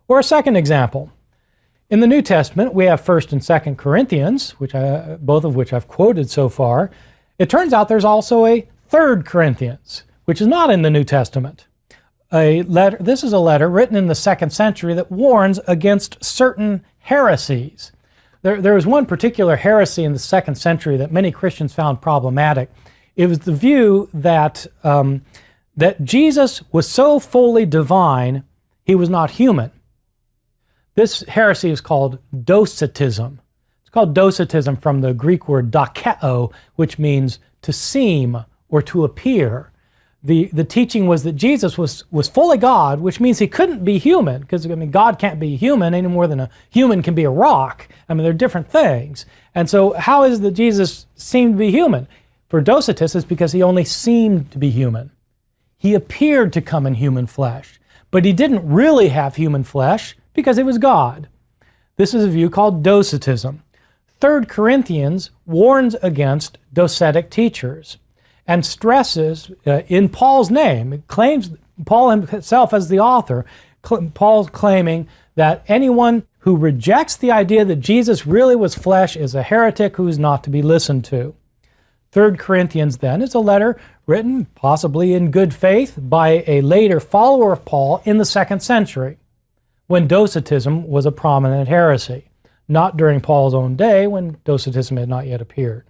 Or a second example. In the New Testament, we have 1st and 2nd Corinthians, both of which I've quoted so far. It turns out there's also a 3rd Corinthians, which is not in the New Testament. This is a letter written in the 2nd century that warns against certain heresies. There was one particular heresy in the 2nd century that many Christians found problematic. It was the view that Jesus was so fully divine, he was not human. This heresy is called Docetism. It's called Docetism from the Greek word dokeo, which means to seem or to appear. The teaching was that Jesus was fully God, which means he couldn't be human, because God can't be human any more than a human can be a rock. They're different things. And so how is it that Jesus seemed to be human? For Docetists, it's because he only seemed to be human. He appeared to come in human flesh, but he didn't really have human flesh because he was God. This is a view called Docetism. 3rd Corinthians warns against Docetic teachers and stresses in Paul's name, it claims Paul himself as the author, Paul's claiming that anyone who rejects the idea that Jesus really was flesh is a heretic who's not to be listened to. 3rd Corinthians, then, is a letter written, possibly in good faith, by a later follower of Paul in the 2nd century, when Docetism was a prominent heresy, not during Paul's own day when Docetism had not yet appeared.